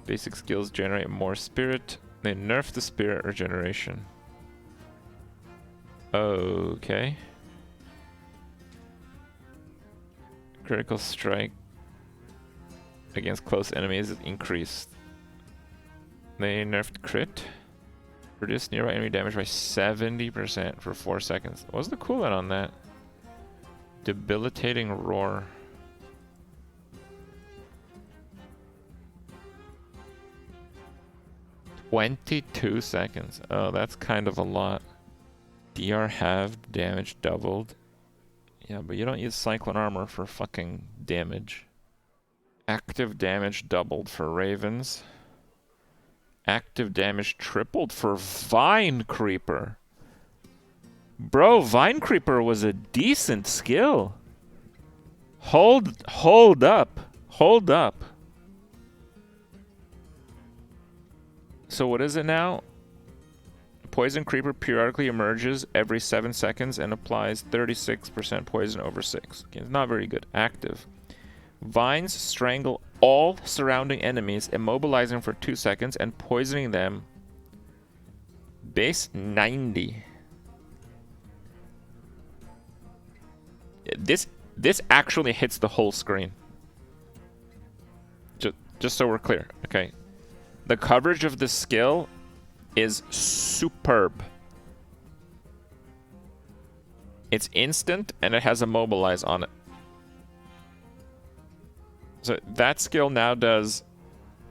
Basic skills generate more spirit. They nerf the spirit regeneration. Okay. Critical strike against close enemies is increased. They nerfed crit. Reduce nearby enemy damage by 70% for 4 seconds. What's the cooldown on that? Debilitating roar. "22 seconds. Oh, that's kind of a lot. DR halved, damage doubled. Yeah, but you don't use Cyclone Armor for fucking damage. Active damage doubled for ravens. Active damage tripled for Vine Creeper. Bro, Vine Creeper was a decent skill. Hold up. Hold up. So what is it now? Poison Creeper periodically emerges every 7 seconds and applies 36% poison over 6. Okay, it's not very good. Active. Vines strangle all surrounding enemies, immobilizing for 2 seconds and poisoning them. Base 90. This actually hits the whole screen. Just so we're clear, okay. The coverage of this skill is superb. It's instant and it has immobilize on it. So that skill now does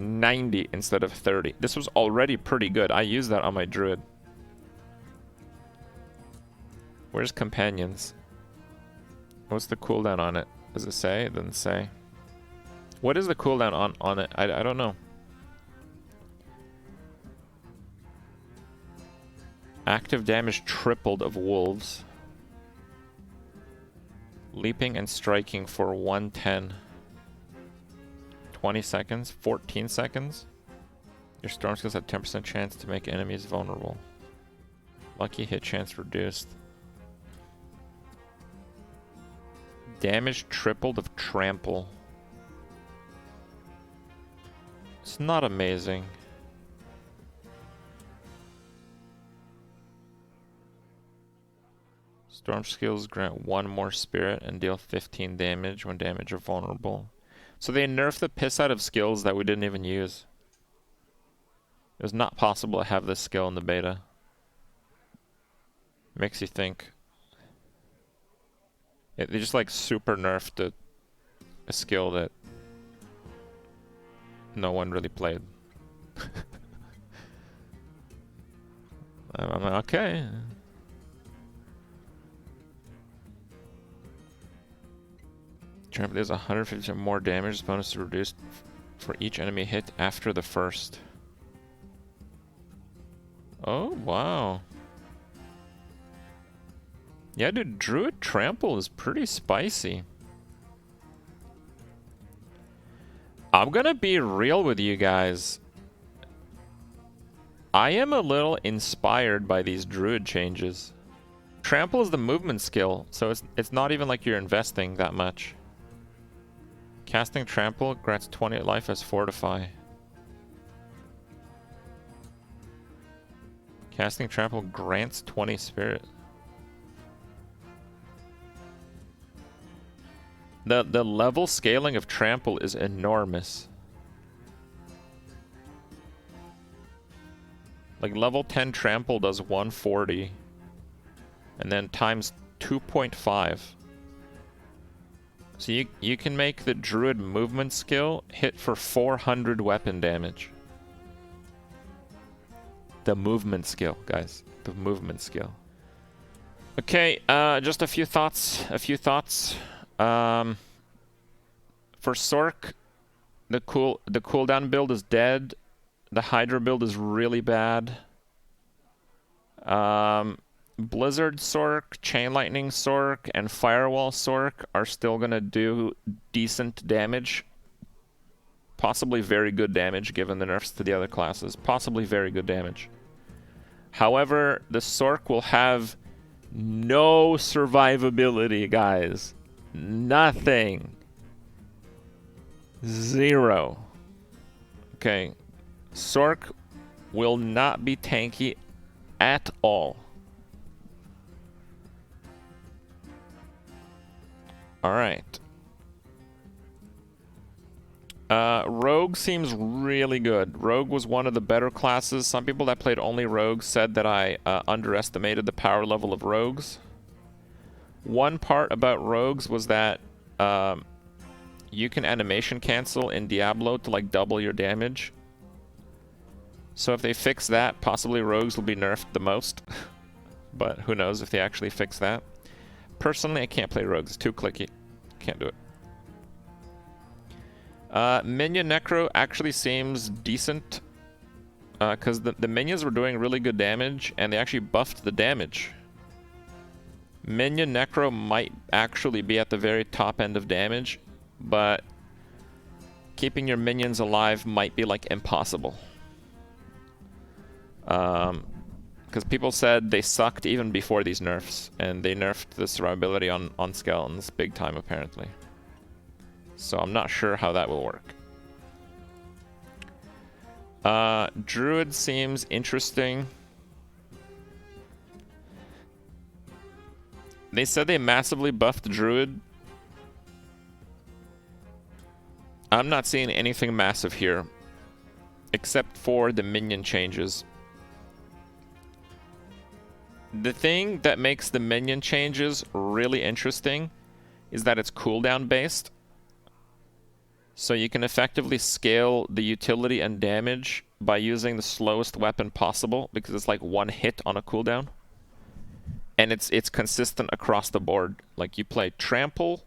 90 instead of 30. This was already pretty good. I used that on my Druid. Where's companions? What's the cooldown on it? Does it say? It doesn't say. What is the cooldown on it? I don't know. Active damage tripled of wolves. Leaping and striking for 110. 20 seconds, 14 seconds. Your storm skills have 10% chance to make enemies vulnerable. Lucky hit chance reduced. Damage tripled of trample. It's not amazing. Storm skills grant 1 more spirit and deal 15 damage when damage are vulnerable. So they nerfed the piss out of skills that we didn't even use. It was not possible to have this skill in the beta. Makes you think. They just like super nerfed a skill that no one really played. I'm like, okay. Trample does 150% more damage. Bonus is reduced for each enemy hit after the first. Oh, wow. Yeah, dude, Druid Trample is pretty spicy. I'm gonna be real with you guys. I am a little inspired by these Druid changes. Trample is the movement skill, so it's not even like you're investing that much. Casting Trample grants 20 life as Fortify. Casting Trample grants 20 spirit. The level scaling of Trample is enormous. Like level 10 Trample does 140. And then times 2.5. So you can make the Druid movement skill hit for 400 weapon damage. The movement skill, guys. The movement skill. Okay, just a few thoughts. For Sorc, the cooldown build is dead. The Hydra build is really bad. Blizzard Sorc, Chain Lightning Sorc, and Firewall Sorc are still gonna do decent damage. Possibly very good damage given the nerfs to the other classes. Possibly very good damage. However, the Sorc will have no survivability, guys. Nothing. 0. Okay. Sorc will not be tanky at all. Alright. Rogue seems really good. Rogue was one of the better classes. Some people that played only Rogue said that I underestimated the power level of Rogues. One part about Rogues was that you can animation cancel in Diablo to like double your damage. So if they fix that, possibly Rogues will be nerfed the most. But who knows if they actually fix that. Personally, I can't play Rogues. It's too clicky. Can't do it. Minion necro actually seems decent. Because the minions were doing really good damage, and they actually buffed the damage. Minion necro might actually be at the very top end of damage, but keeping your minions alive might be like impossible. Because people said they sucked even before these nerfs, and they nerfed the survivability on skeletons big time apparently. So I'm not sure how that will work. Druid seems interesting. They said they massively buffed Druid. I'm not seeing anything massive here, except for the minion changes. The thing that makes the minion changes really interesting is that it's cooldown based. So you can effectively scale the utility and damage by using the slowest weapon possible, because it's like one hit on a cooldown. And it's consistent across the board. Like you play Trample,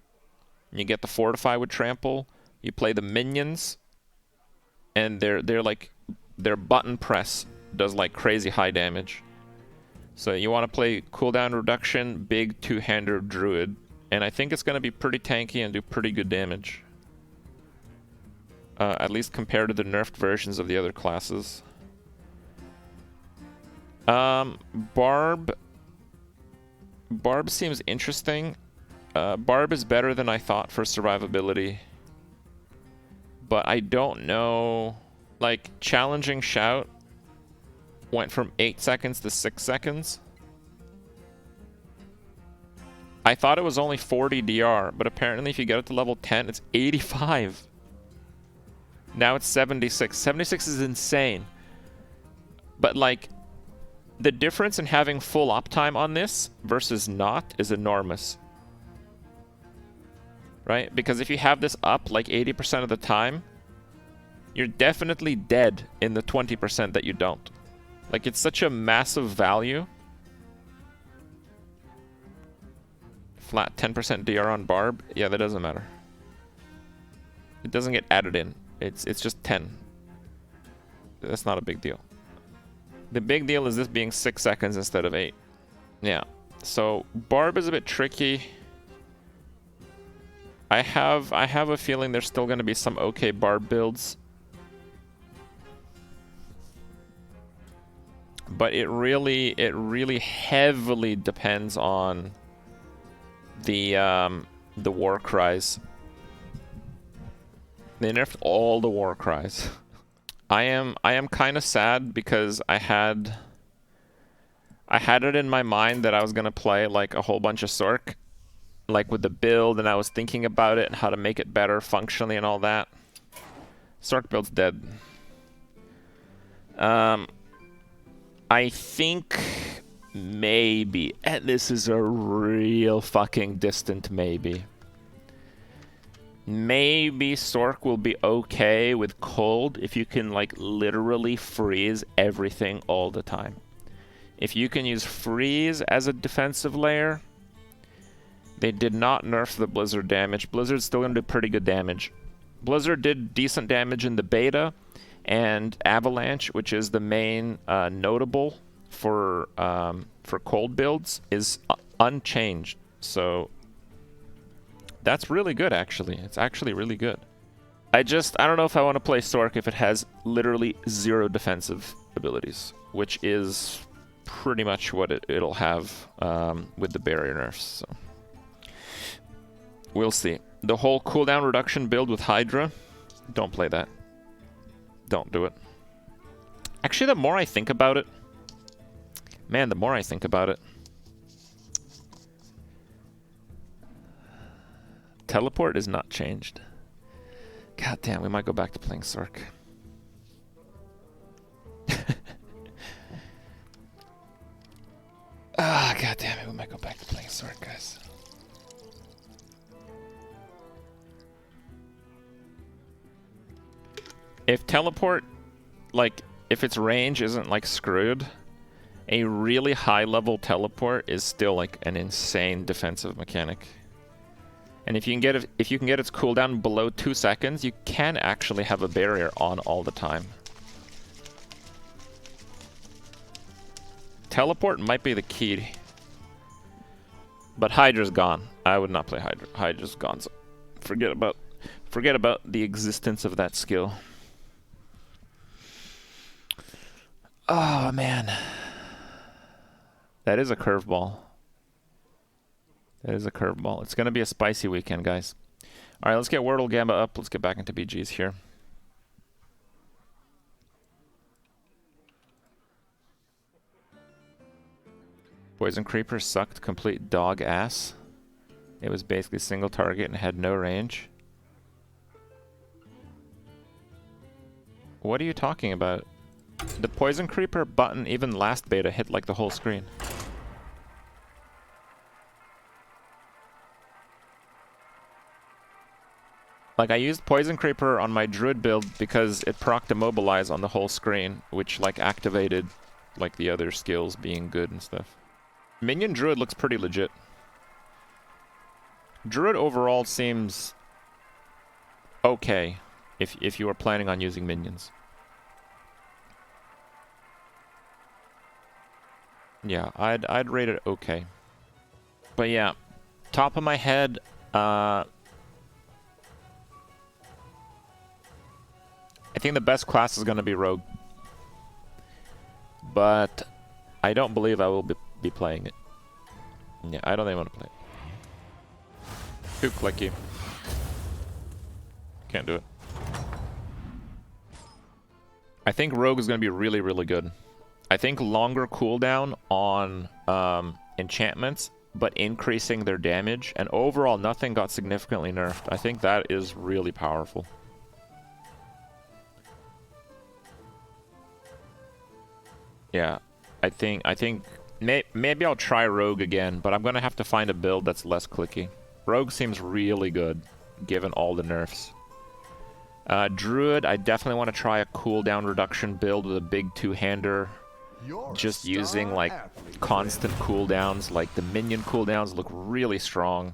and you get the Fortify with Trample. You play the minions, and they're like their button press does like crazy high damage. So you want to play cooldown reduction, big two-hander Druid, and I think it's going to be pretty tanky and do pretty good damage. At least compared to the nerfed versions of the other classes. Barb seems interesting. Barb is better than I thought for survivability. But I don't know... Like, Challenging Shout went from 8 seconds to 6 seconds. I thought it was only 40 DR, but apparently if you get it to level 10, it's 85. Now it's 76. 76 is insane. But like, the difference in having full uptime on this versus not is enormous. Right? Because if you have this up like 80% of the time, you're definitely dead in the 20% that you don't. Like, it's such a massive value. Flat 10% DR on Barb? Yeah, that doesn't matter. It doesn't get added in. It's just 10. That's not a big deal. The big deal is this being 6 seconds instead of 8. Yeah. So Barb is a bit tricky. I have a feeling there's still going to be some okay Barb builds. But it really heavily depends on the war cries. They nerfed all the war cries. I am kind of sad because I had it in my mind that I was gonna play like a whole bunch of Sorc, like with the build, and I was thinking about it and how to make it better functionally and all that. Sorc build's dead. I think maybe, and this is a real fucking distant maybe. Maybe Sorc will be okay with cold if you can like literally freeze everything all the time. If you can use freeze as a defensive layer. They did not nerf the Blizzard damage. Blizzard's still going to do pretty good damage. Blizzard did decent damage in the beta, and Avalanche, which is the main notable for cold builds, is unchanged. So that's really good, actually. It's actually really good. I don't know if I want to play Sorc if it has literally 0 defensive abilities, which is pretty much what it'll have with the barrier nerfs. So we'll see. The whole cooldown reduction build with Hydra, don't play that. Don't do it. Actually, the more I think about it, man, the more I think about it. Teleport is not changed. God damn, we might go back to playing Sorc. Ah, god damn it, we might go back to playing Sorc, guys. If teleport, like, if its range isn't, like, screwed, a really high-level teleport is still, like, an insane defensive mechanic. And if you can get its cooldown below 2 seconds, you can actually have a barrier on all the time. Teleport might be the key. But Hydra's gone. I would not play Hydra. Hydra's gone, so forget about the existence of that skill. Oh man. That is a curveball. That is a curveball. It's gonna be a spicy weekend, guys. Alright, let's get Wordle Gamba up. Let's get back into BGs here. Poison Creeper sucked complete dog ass. It was basically single target and had no range. What are you talking about? The Poison Creeper button, even last beta, hit like the whole screen. Like, I used Poison Creeper on my Druid build because it procced Immobilize on the whole screen, which, like, activated, like, the other skills being good and stuff. Minion Druid looks pretty legit. Druid overall seems okay if you are planning on using minions. Yeah, I'd rate it okay. But yeah, top of my head, I think the best class is going to be Rogue. But I don't believe I will be playing it. Yeah, I don't even want to play it. Too clicky. Can't do it. I think Rogue is going to be really, really good. I think longer cooldown on enchantments, but increasing their damage, and overall nothing got significantly nerfed. I think that is really powerful. Yeah, I think maybe I'll try Rogue again, but I'm gonna have to find a build that's less clicky. Rogue seems really good, given all the nerfs. Druid, I definitely want to try a cooldown reduction build with a big two-hander. Just using like constant cooldowns, like the minion cooldowns look really strong.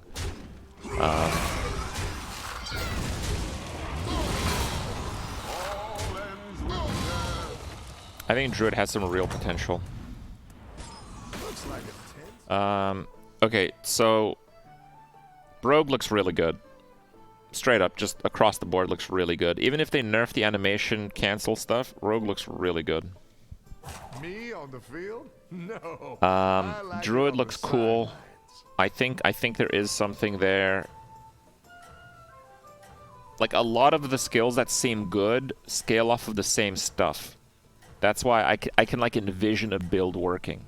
I think Druid has some real potential. Okay, so Rogue looks really good. Straight up, just across the board looks really good. Even if they nerf the animation cancel stuff, Rogue looks really good. Me on the field? No. Druid looks cool. I think there is something there. Like, a lot of the skills that seem good scale off of the same stuff. That's why I can like envision a build working.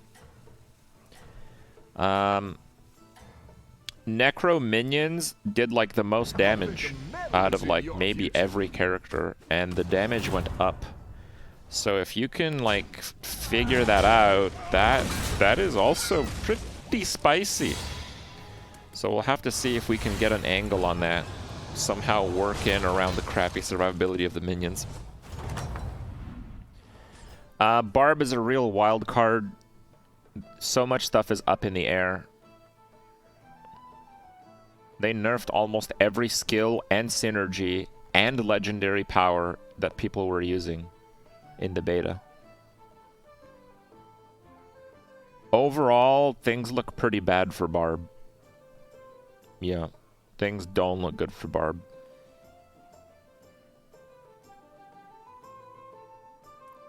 Necro minions did like the most damage out of like maybe every character, and the damage went up. So if you can like figure that out, that is also pretty spicy. So we'll have to see if we can get an angle on that. Somehow work in around the crappy survivability of the minions. Barb is a real wild card. So much stuff is up in the air. They nerfed almost every skill and synergy and legendary power that people were using in the beta. Overall, things look pretty bad for Barb. Yeah, things don't look good for Barb.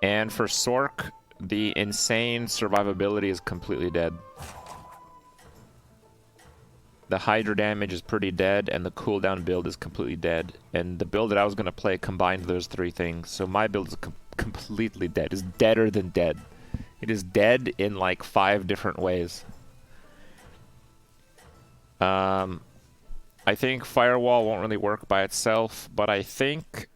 And for Sorc, the insane survivability is completely dead. The Hydra damage is pretty dead, and the cooldown build is completely dead. And the build that I was going to play combined those three things. So my build is completely dead. It's deader than dead. It is dead in like 5 different ways. I think Firewall won't really work by itself, but I think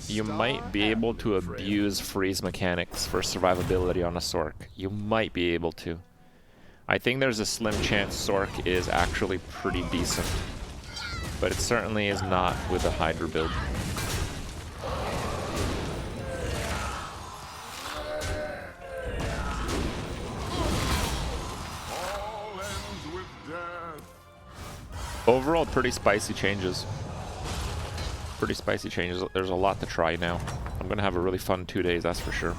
you might be able to abuse freeze mechanics for survivability on a Sorc. You might be able to. I think there's a slim chance Sorc is actually pretty decent, but it certainly is not with a Hydra build. Overall, pretty spicy changes. Pretty spicy changes. There's a lot to try now. I'm gonna have a really fun 2 days, that's for sure.